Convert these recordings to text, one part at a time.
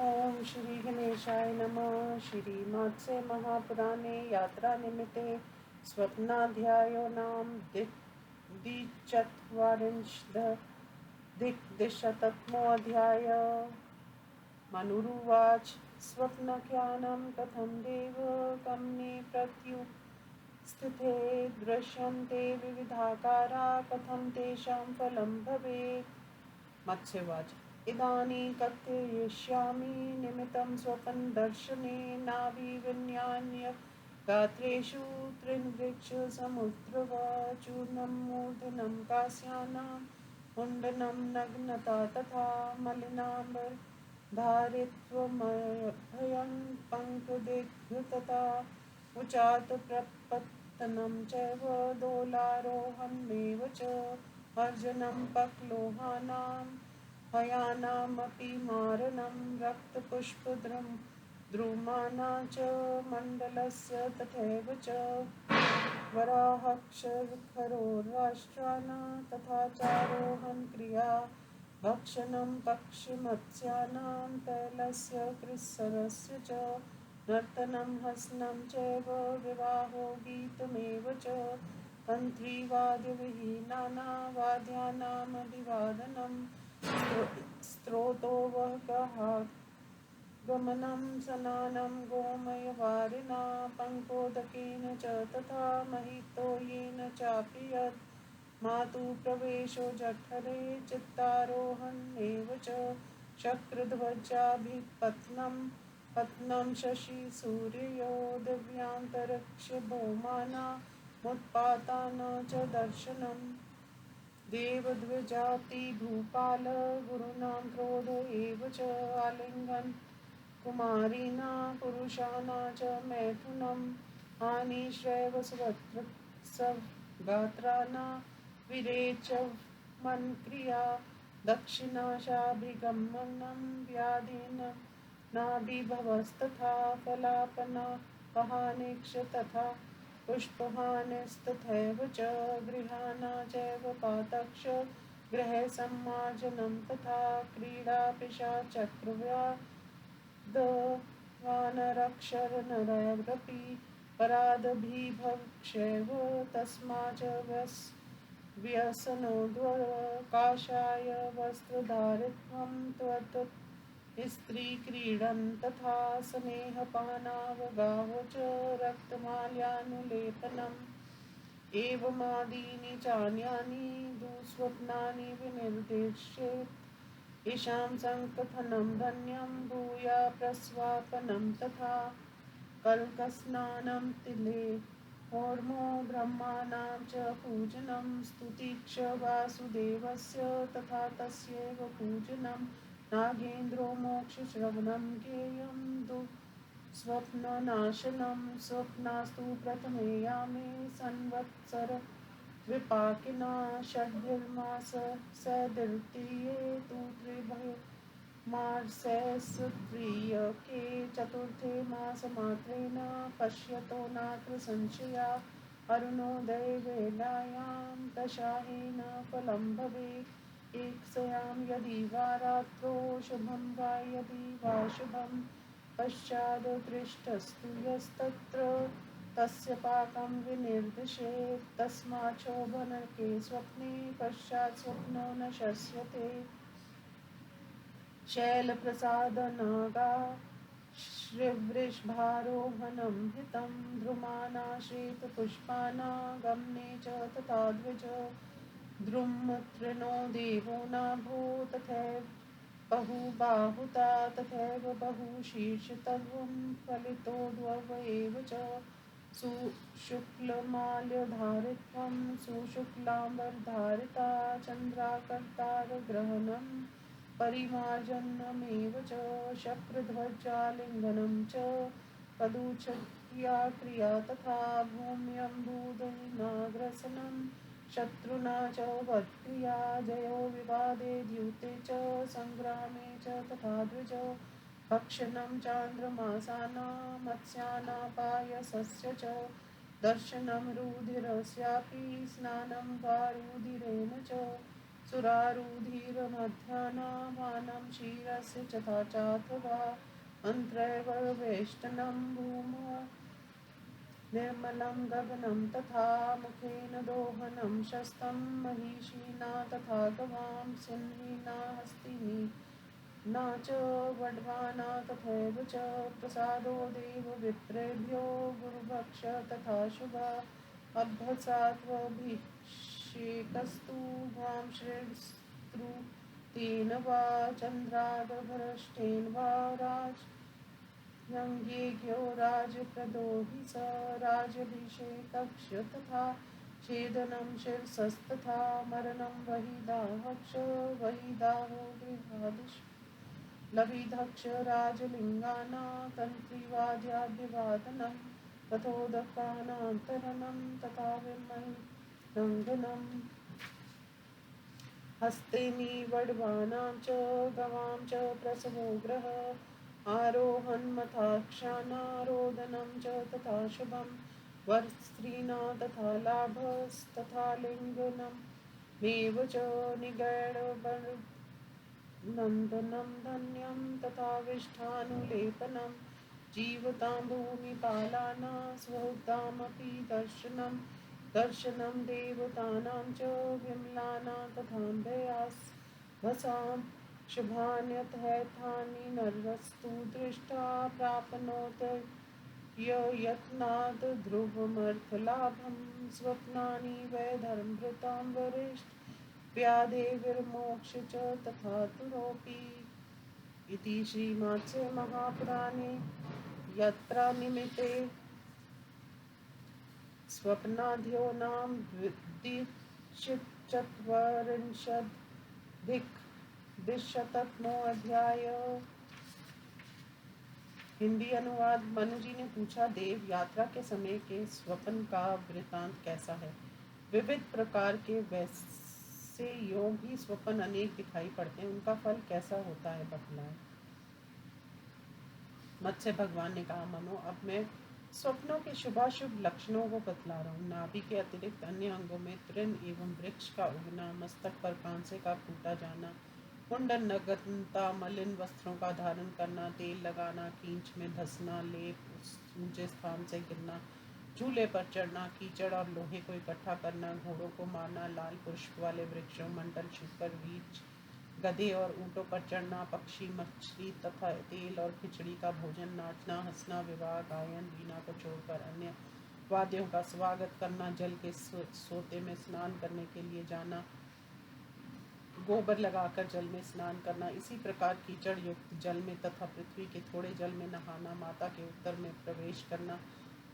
ओम श्री गणेशाय नमः। श्रीमत्स्य महापुराणे यात्रा निमित्ते स्वप्नाध्यायो नाम दिक्दिशतमोऽध्याय। मनुरुवाच स्वप्नज्ञानं कथं देव कम्ने प्रत्युस्थिते दृश्यन्ते विविधाकारा कथं तेषां फलं भवेत्। मत्स्यवाच इदानीं कथयिष्यामि निमित्तं स्वपनदर्शने नाभिविन्यान्य गात्रेषु तृणवृक्षसमुद्रवा चूर्णं मूर्धनं कास्यानां मुण्डनं नग्नता तथा मलिनाम्बरधारित्वमभयं पङ्कदिग्धतता उचात प्रपत्तनं चैव दोलारोहणमेव च अर्जनं पक्लोहानां हयानामपि मारणं रक्तपुष्पद्रुमाना च मण्डलस्य तथैव च वराहक्षरखरोराष्ट्राणां तथा चारोहणक्रिया भक्षणं पक्षिमत्स्यानां तैलस्य कृत्सरस्य च नर्तनं हसनं चैव विवाहो गीतमेव च तन्त्रीवाद्यविहीनानां वाद्यानामभिवादनं स्तोत्रोवगाः गमनं स्नानं गोमयवारिणा पङ्कोदकेन च तथा महितो येन चापि यत् मातुप्रवेशो जठरे चित्तारोहणमेव च शक्रध्वजाभिपत्नं पत्नं शशिसूर्ययो दिव्यान्तरिक्षभौमानामुत्पातान च दर्शनम् देवद्विजाति भूपाल गुरूणां क्रोध एव च आलिङ्गन कुमारीणां पुरुषाणां च मैथुनं हानिश्रैव स्वगात्राणां विरेचमन्क्रिया दक्षिणाशाभिगमनं व्याधीनं नाभिभवस्तथा फलापनपहानेक्ष तथा पुष्पहानिस्तथैव च गृहाणा चैव पातक्ष गृहसम्मार्जनं तथा क्रीडा पिशाचक्रव्याधवानरक्षरनरैरपि परादभिभक्षैव तस्माच्च व्यसनोद्वकाशाय वस्त्रधारित्वं त्वत् स्त्रीक्रीडन् तथा स्नेहपानावगाहो च रक्तमाल्यानुलेपनम् एवमादीनि चान्यानि दुःस्वप्नानि विनिर्दिश्येत् येषां सङ्कथनं धन्यं भूया प्रस्वापनं तथा कल्कस्नानं तिले होर्मो ब्रह्माणां च पूजनं स्तुतिक्ष वासुदेवस्य तथा तस्यैव पूजनं नागेन्द्रो मोक्षश्रवणं ज्ञेयं स्वप्ननाशनं स्वप्नास्तु प्रथमे यामे संवत्सर विपाकिना षड्भिर्मास सदृतीये तु त्रिभयमार्षैस्त्रियके चतुर्थे मासमात्रेण पश्यतो नात्र संशया अरुणोदयवेलायां दशाहेन फलं भवेत् एकस्यां यदि वा रात्रौ शुभं वा यदि वा शुभम् पश्चाददृष्टस्तु यस्तत्र तस्य पाकं विनिर्दिशेत् तस्माच्छोभनके स्वप्ने पश्चात् स्वप्नो न शस्यते शैलप्रसादनागा श्रीवृषभारोहणं हितं द्रुमानाश्रितपुष्पानागमने च तथा द्विज द्रुमतृणो देवो नाभो तथैव बहुबाहुता तथैव बहुशीर्षतत्त्वं फलितोद्भव एव च सुशुक्लमाल्यधारित्वं सुशुक्लाम्बरधारिता चन्द्राकर्तारग्रहणं परिमार्जनमेव च शक्रध्वजालिङ्गनं च पदुचक्रिया क्रिया तथा भूम्यम्बुदनाग्रसनं शत्रुना च वत्क्रिया जयो विवादे द्यूते च सङ्ग्रामे च तथा द्विज भक्षणं चान्द्रमासानां मत्स्यानापायसस्य च दर्शनं रुधिरस्यापि स्नानं वा रुधिरेण च सुरारूधिरमध्यानामानं क्षीरस्य चथा चाथवा अन्त्रैव वेष्टनं भूमौ निर्मलं गगनं तथा मुखेन दोहनं शस्तं महिषिणा तथा गवां सिंहिणा हस्तिनी न च वड्वाना तथैव च प्रसादो देवविप्रेभ्यो गुरुभक्ष तथा शुभा अभ्यसात्वभिषेकस्तु भां श्रेष्ठस्तु तेन वा चन्द्रादभरष्टेन वा राजयज्ञो राजप्रदो हि स राजभिषेकक्ष तथा छेदनं शिरसस्तथा मरणं वहिदाहक्ष वहिदाहो गृहादिश लविधक्ष राजलिङ्गानां तन्त्रीवाद्याभिवादनं तथोदकानान्तरनं तथा विमलनन्दनं हस्तेनि वड्वानां च गवां च प्रसवो ग्रह आरोहन्मथाक्षानारोदनं च तथा शुभं वरस्त्रीणा तथा लाभस्तथा लिङ्गनं मेव च निगैडबल नन्दनं धन्यं तथा विष्ठानुलेपनं जीवतां भूमिपालानां स्वहुतामपि दर्शनं दर्शनं देवतानां च विमलानां तथान्धयास्वसां शुभान्यथैथानि नरस्तु दृष्टा प्राप्नोत यत्नाद् ध्रुवमर्थलाभं स्वप्नानि वैधर्मभृतां वरिष्ठ व्याधेर्विर्मोक्ष च तथा तुरोऽपि इति श्रीमद् महापुराणे यात्रानिमित्ते स्वप्नाद्यो नाम द्विशतचत्वारिंशदधिक अध्याय। हिंदी अनुवाद। मनु जी ने पूछा, देव, यात्रा के समय के स्वप्न का वृतांत कैसा है? विविध प्रकार के वैसे योग ही स्वप्न अनेक दिखाई पड़ते हैं, उनका फल कैसा होता है, बतलाएं। मत्स्य भगवान ने कहा, मनु, अब मैं स्वप्नों के शुभाशुभ लक्षणों को बतला रहा हूँ। नाभि के अतिरिक्त अन्य अंगों में तृण एवं वृक्ष का उगना, मस्तक पर कांसे का फूटा जाना, कुंडन नग्नता, मलिन वस्त्रों का धारण करना, तेल लगाना, खींच में धंसना, लेप ऊंचे स्थान से गिरना, झूले पर चढ़ना, कीचड़ और लोहे को इकट्ठा करना, घोड़ों को मारना, लाल पुष्प वाले वृक्षों, मंडल शिखर, वीच, गधे और ऊँटों पर चढ़ना, पक्षी, मछली तथा तेल और खिचड़ी का भोजन, नाचना, हंसना, विवाह, गायन, वीणा को छोड़कर अन्य वाद्यों का स्वागत करना, जल के सोते में स्नान करने के लिए जाना, गोबर लगाकर जल में स्नान करना, इसी प्रकार कीचड़ युक्त जल में तथा पृथ्वी के थोड़े जल में नहाना, माता के उत्तर में प्रवेश करना,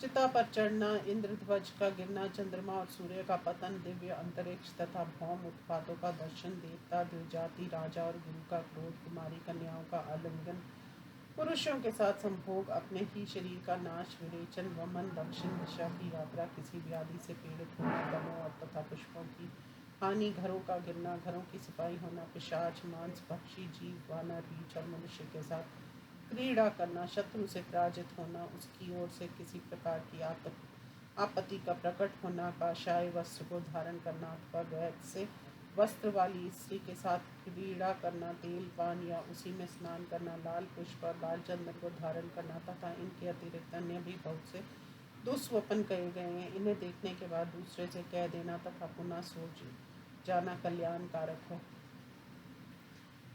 चिता पर चढ़ना, इंद्रध्वज का गिरना, चंद्रमा और सूर्य का पतन, दिव्य अंतरिक्ष तथा भौम उत्पातों का दर्शन, देवता, द्विजाति, राजा और गुरु का क्रोध, कुमारी कन्याओं का आलिंगन, पुरुषों के साथ संभोग, अपने ही शरीर का नाश, विरेचन, वमन, दक्षिण दिशा की यात्रा, किसी व्याधि से पीड़ित होना, वनों और तथा पुष्पों की हानि, घरों का गिरना, घरों की सिपाही होना, पिशाच, मांस भक्षी जीव, वानर, रीछ और मनुष्य के साथ क्रीड़ा करना, शत्रु से पराजित होना, उसकी ओर से किसी प्रकार की आपत्ति का प्रकट होना, काशाय वस्त्र को धारण करना अथवा वैसे वस्त्र वाली स्त्री के साथ क्रीड़ा करना, तेल पान या उसी में स्नान करना, लाल पुष्प और लाल चंदन को धारण करना तथा इनके अतिरिक्त अन्य भी बहुत से दुस्वप्न कहे गए हैं। इन्हें देखने के बाद दूसरे से कह देना तथा पुनः सोच जाना कल्याणकारक है।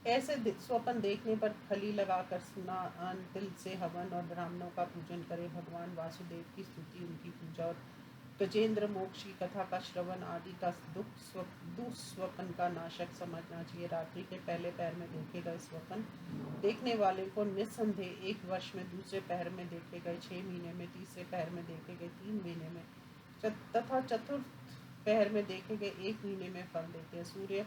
ऐसे स्वप्न देखने पर खली लगाकर स्नान, तिल से हवन और ब्राह्मणों का पूजन करें। भगवान वासुदेव की स्तुति, उनकी पूजा और गजेंद्र मोक्ष की कथा का श्रवण आदि का दुस्वप्न का नाशक समझना चाहिए। रात्रि के पहले पहर में देखे गए स्वप्न देखने वाले को निस्संदेह 1 वर्ष में, दूसरे पहर में देखे गए 6 महीने में, तीसरे पहर में देखे गए 3 महीने में तथा चतुर्थ पहर में देखे गए 1 महीने में फल देते हैं। सूर्य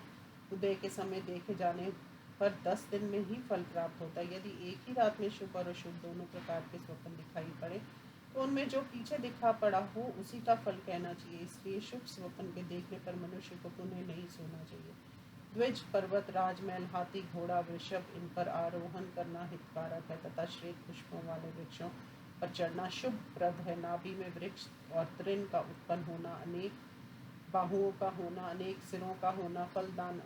उदय के समय देखे जाने पर 10 दिन में ही फल प्राप्त होता है। यदि एक ही रात में शुभ और अशुभ दोनों प्रकार के स्वप्न दिखाई पड़े तो उनमें जो पीछे दिखा पड़ा हो उसी का फल कहना चाहिए। इसलिए शुभ स्वप्न के देखने पर मनुष्य को पुनः नहीं सोना चाहिए। द्विज, पर्वत, राजमहल, हाथी, घोड़ा, वृषभ, इन पर आरोहण करना हितकारक है तथा श्वेत पुष्पों वाले वृक्षों पर चढ़ना शुभ प्रद है। नाभि में वृक्ष और तृण का उत्पन्न होना, अनेक बाहुओं का होना, अनेक सिरों का होना, फलदान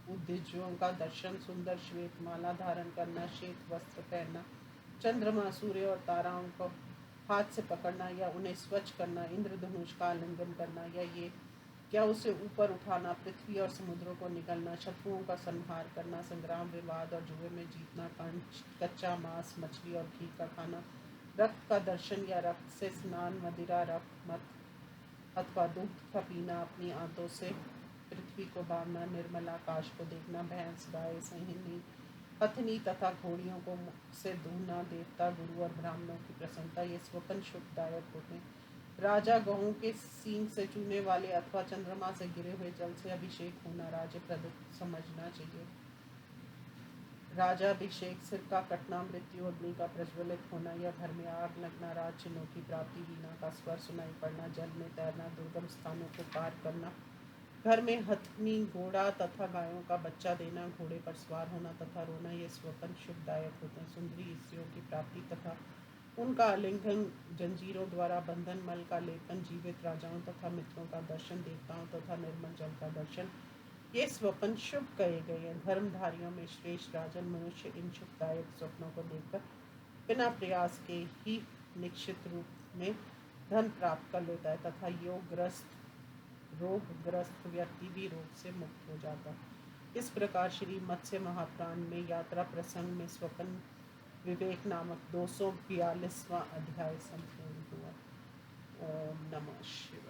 उद्भिज्जों का दर्शन, सुंदर श्वेत माला धारण करना, श्वेत वस्त्र पहनना, चंद्रमा, सूर्य और ताराओं को हाथ से पकड़ना या उन्हें स्वच्छ करना, इंद्रधनुष का आलिंगन करना या ये क्या उसे ऊपर उठाना, पृथ्वी और समुद्रों को निगलना, शत्रुओं का संहार करना, संग्राम, विवाद और जुए में जीतना, कच्चा मांस, मछली और घी का खाना, रक्त का दर्शन या रक्त से स्नान, मदिरा, रक्त, मत अथवा दूध का पीना, अपनी आंतों से पृथ्वी को बांधना, निर्मल आकाश को देखना, भैंस, गाय, सहिनी, हथनी तथा घोड़ियों को मुख से दूहना, देवता, गुरु और ब्राह्मणों की प्रसन्नता, ये स्वपन शुभदायक होते हैं। राजा गहूं के सींग से चूने वाले अथवा चंद्रमा से गिरे हुए जल से अभिषेक होना राज्य प्रदत्त समझना चाहिए। राजाभिषेक, सिर का कटना, मृत्यु, अग्नि का प्रज्वलित होना या घर में आग लगना, राज चिन्हों की प्राप्ति, वीणा का स्वर सुनाई पड़ना, जल में तैरना, दुर्गम स्थानों को पार करना, घर में हथनी, घोड़ा तथा गायों का बच्चा देना, घोड़े पर सवार होना तथा रोना, ये स्वपन शुभदायक होते हैं। सुंदरी स्त्रियों की प्राप्ति तथा उनका आलिंगन, जंजीरों द्वारा बंधन, मल का लेपन, जीवित राजाओं तथा मित्रों का दर्शन, देवताओं तथा निर्मल जल का दर्शन, ये स्वप्न शुभ कहे गए हैं। धर्मधारियों में श्रेष्ठ राजन मनुष्य इन शुभदायक स्वप्नों को देखकर बिना प्रयास के ही निश्चित रूप में धन प्राप्त कर लेता है तथा रोगग्रस्त व्यक्ति भी रोग से मुक्त हो जाता है। इस प्रकार श्री मत्स्य महापुराण में यात्रा प्रसंग में स्वपन विवेक नामक 242वां अध्याय संपूर्ण हुआ। ओम नमः शिवाय।